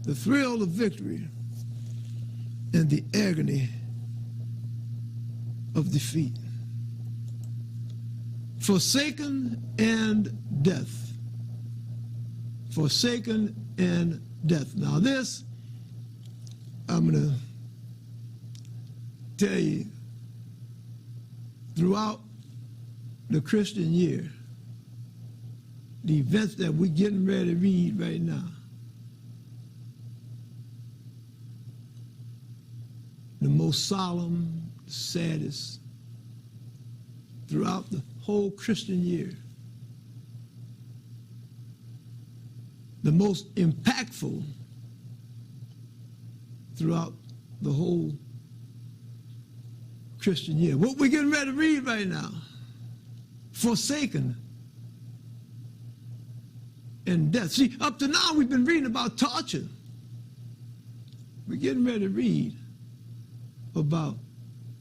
the thrill of victory and the agony of defeat. Forsaken and death. Forsaken and death. Now this, I'm going to tell you, throughout the Christian year, the events that we're getting ready to read right now, the most solemn, saddest, throughout the whole Christian year, the most impactful throughout the whole Christian year. What we're getting ready to read right now, forsaken and death. See, up to now we've been reading about torture. We're getting ready to read about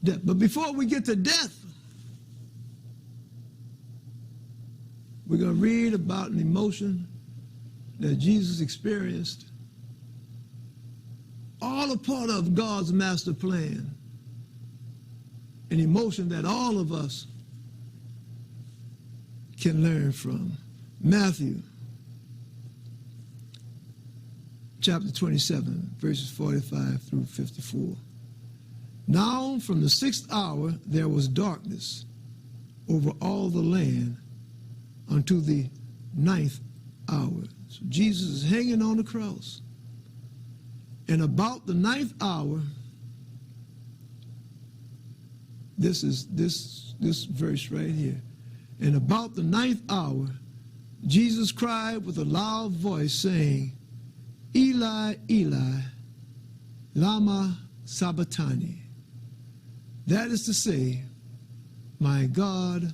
death. But before we get to death, we're going to read about an emotion that Jesus experienced, all a part of God's master plan, an emotion that all of us can learn from. Matthew chapter 27, verses 45 through 54. Now from the 6th hour there was darkness over all the land unto the 9th hour. So Jesus is hanging on the cross. And about the 9th hour, this is this verse right here. And about the 9th hour, Jesus cried with a loud voice, saying, Eli, Eli, lama sabachthani. That is to say, my God,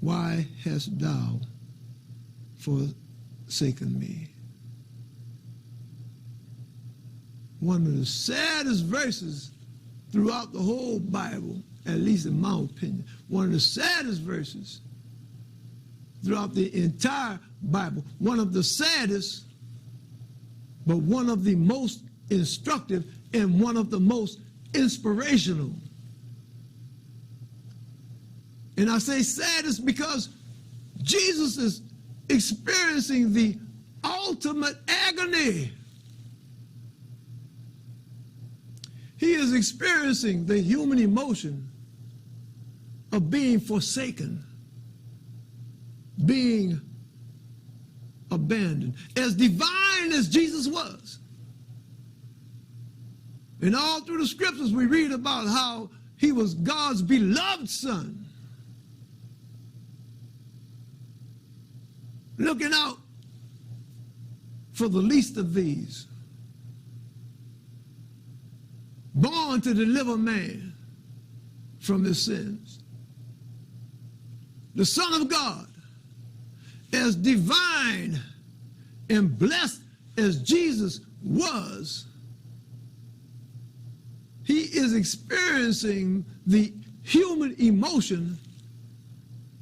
why hast thou forsaken me? One of the saddest verses throughout the whole Bible, at least in my opinion, one of the saddest verses throughout the entire Bible, one of the saddest, but one of the most instructive and one of the most inspirational. And I say saddest because Jesus is experiencing the ultimate agony. He is experiencing the human emotion of being forsaken, being abandoned. As divine as Jesus was, and all through the scriptures we read about how he was God's beloved son, looking out for the least of these, born to deliver man from his sins. The Son of God, as divine and blessed as Jesus was, he is experiencing the human emotion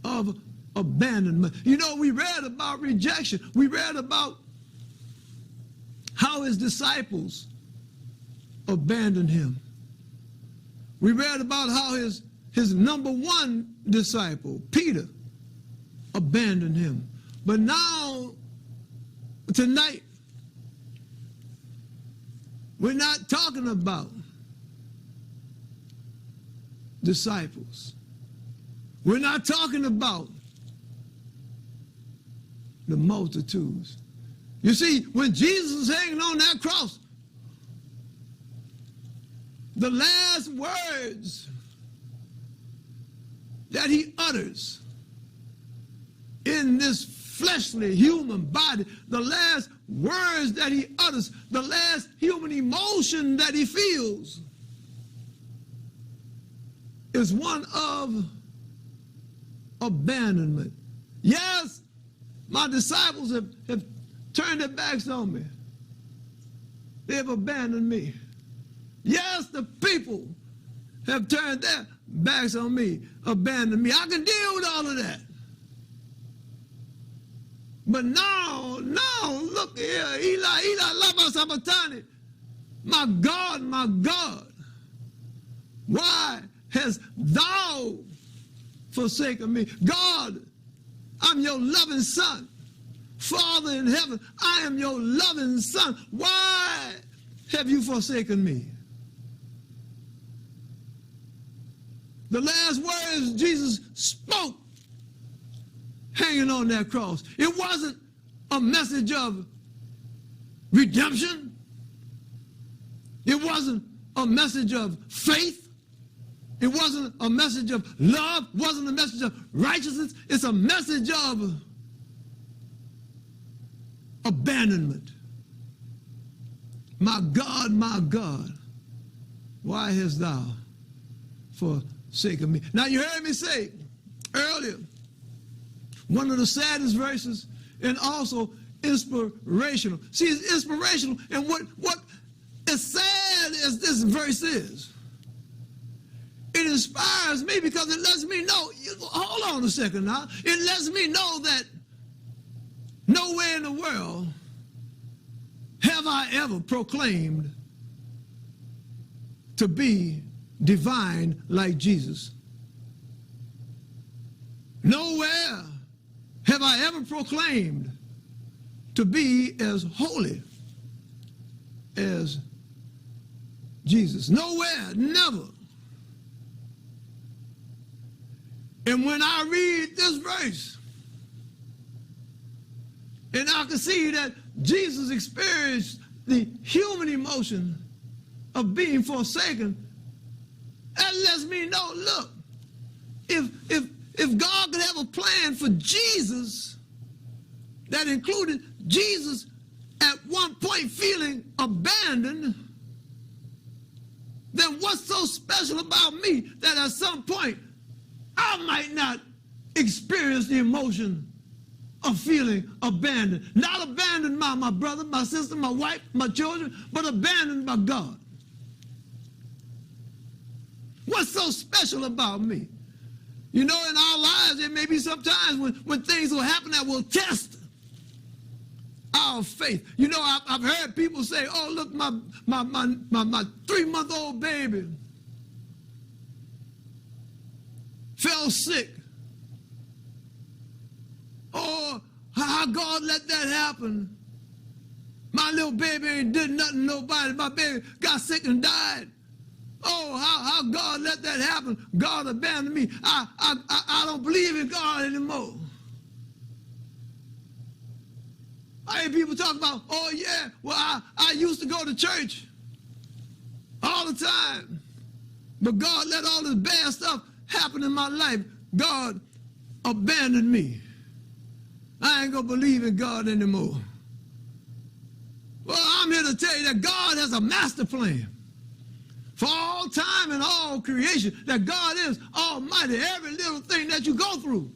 of abandonment. You know, we read about rejection. We read about how his disciples abandoned him. We read about how his number one disciple, Peter, abandoned him. But now, tonight, we're not talking about disciples. We're not talking about the multitudes. You see, when Jesus was hanging on that cross, the last words that he utters in this fleshly human body, the last words that he utters, the last human emotion that he feels, is one of abandonment. Yes, my disciples have turned their backs on me. They have abandoned me. Yes, the people have turned their backs on me, abandoned me. I can deal with all of that. But now look Eli, Eli, lama sabachthani. My God, why hast thou forsaken me? God, I'm your loving son. Father in heaven, I am your loving son. Why have you forsaken me? The last words Jesus spoke hanging on that cross. It wasn't a message of redemption. It wasn't a message of faith. It wasn't a message of love. It wasn't a message of righteousness. It's a message of abandonment. My God, why hast thou forsaken me? Now you heard me say earlier, one of the saddest verses and also inspirational. See, it's inspirational, and what as sad as this verse is, it inspires me because it lets me know, hold on a second now, it lets me know that nowhere in the world have I ever proclaimed to be divine like Jesus. Nowhere have I ever proclaimed to be as holy as Jesus. Nowhere, never. And when I read this verse, and I can see that Jesus experienced the human emotion of being forsaken, that lets me know, look, if God could have a plan for Jesus that included Jesus at one point feeling abandoned, then what's so special about me that at some point I might not experience the emotion of feeling abandoned? Not abandoned by my brother, my sister, my wife, my children, but abandoned by God. What's so special about me? You know, in our lives, there may be some times when things will happen that will test our faith. You know, I've heard people say, oh, look, my 3-month-old baby fell sick. Oh, how God let that happen? My little baby ain't did nothing to nobody. My baby got sick and died. Oh, how God let that happen? God abandoned me. I don't believe in God anymore. I hear people talk about, oh yeah, well I used to go to church all the time, but God let all this bad stuff happen in my life. God abandoned me. I ain't gonna believe in God anymore. Well, I'm here to tell you that God has a master plan for all time and all creation, that God is almighty. Every little thing that you go through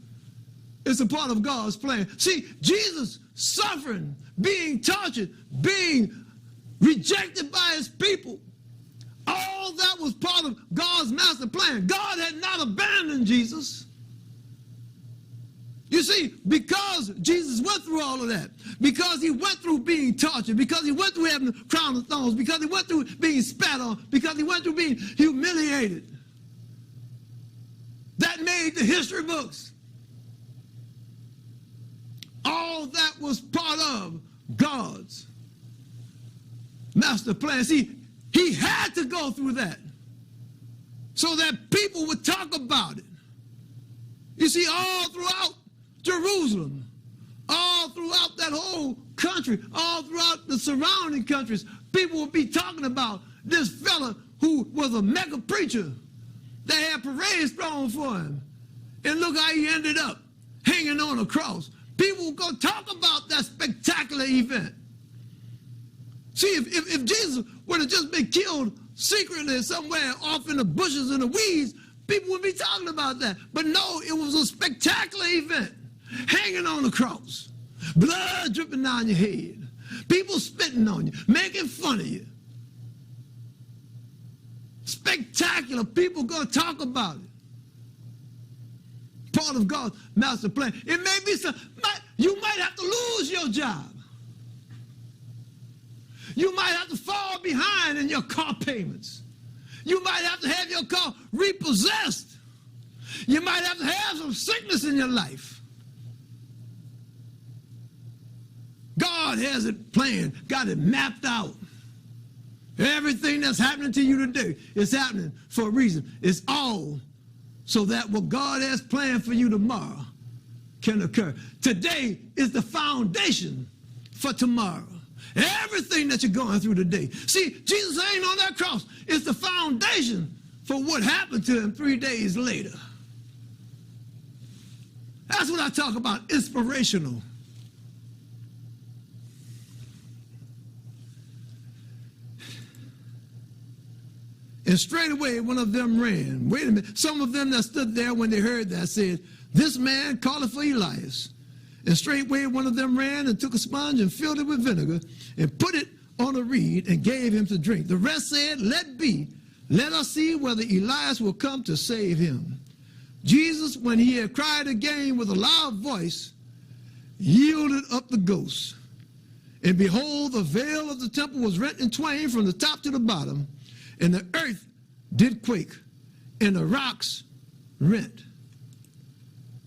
is a part of God's plan. See, Jesus suffering, being tortured, being rejected by his people, all that was part of God's master plan. God had not abandoned Jesus. You see, because Jesus went through all of that, because he went through being tortured, because he went through having a crown of thorns, because he went through being spat on, because he went through being humiliated, that made the history books. All that was part of God's master plan. See, he had to go through that so that people would talk about it. You see, all throughout Jerusalem, all throughout that whole country, all throughout the surrounding countries, people would be talking about this fella who was a mega preacher. They had parades thrown for him. And look how he ended up hanging on a cross. People were going to talk about that spectacular event. See, if Jesus would have just been killed secretly somewhere off in the bushes and the weeds, people would be talking about that. But no, it was a spectacular event. Hanging on the cross, blood dripping down your head, people spitting on you, making fun of you. Spectacular. People going to talk about it. Part of God's master plan. It may be some, you might have to lose your job. You might have to fall behind in your car payments. You might have to have your car repossessed. You might have to have some sickness in your life. God has it planned, got it mapped out. Everything that's happening to you today is happening for a reason. It's all so that what God has planned for you tomorrow can occur. Today is the foundation for tomorrow. Everything that you're going through today. See, Jesus ain't on that cross. It's the foundation for what happened to him 3 days later. That's what I talk about, inspirational. And straightway one of them ran. Wait a minute. Some of them that stood there when they heard that said, this man calleth for Elias. And straightway one of them ran and took a sponge and filled it with vinegar and put it on a reed and gave him to drink. The rest said, let be. Let us see whether Elias will come to save him. Jesus, when he had cried again with a loud voice, yielded up the ghost. And behold, the veil of the temple was rent in twain from the top to the bottom, and the earth did quake, and the rocks rent.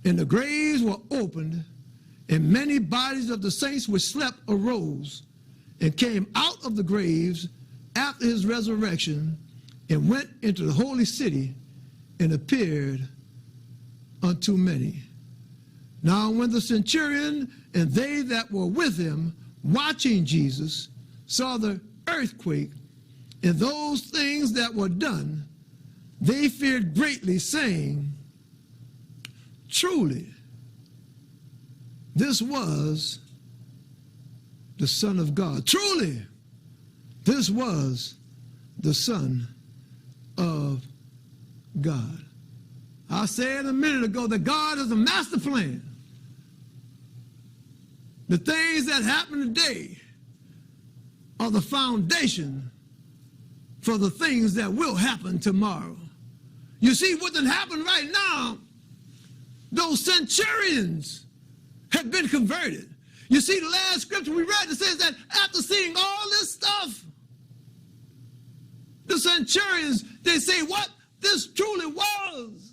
And the graves were opened, and many bodies of the saints which slept arose, and came out of the graves after his resurrection, and went into the holy city, and appeared unto many. Now when the centurion and they that were with him, watching Jesus, saw the earthquake, and those things that were done, they feared greatly, saying, truly, this was the Son of God. Truly, this was the Son of God. I said a minute ago that God has a master plan. The things that happen today are the foundation for the things that will happen tomorrow. You see, what done happened right now, those centurions had been converted. You see, the last scripture we read, it says that after seeing all this stuff, the centurions, they say, what? This truly was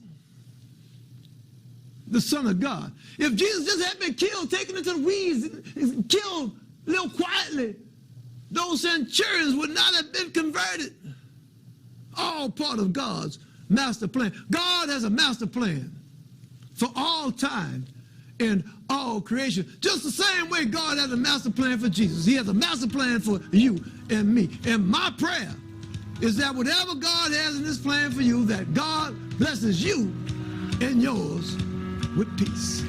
the Son of God. If Jesus just had been killed, taken into the weeds, and killed a little quietly, those centurions would not have been converted. All part of God's master plan. God has a master plan for all time and all creation. Just the same way God has a master plan for Jesus. He has a master plan for you and me. And my prayer is that whatever God has in his plan for you, that God blesses you and yours with peace.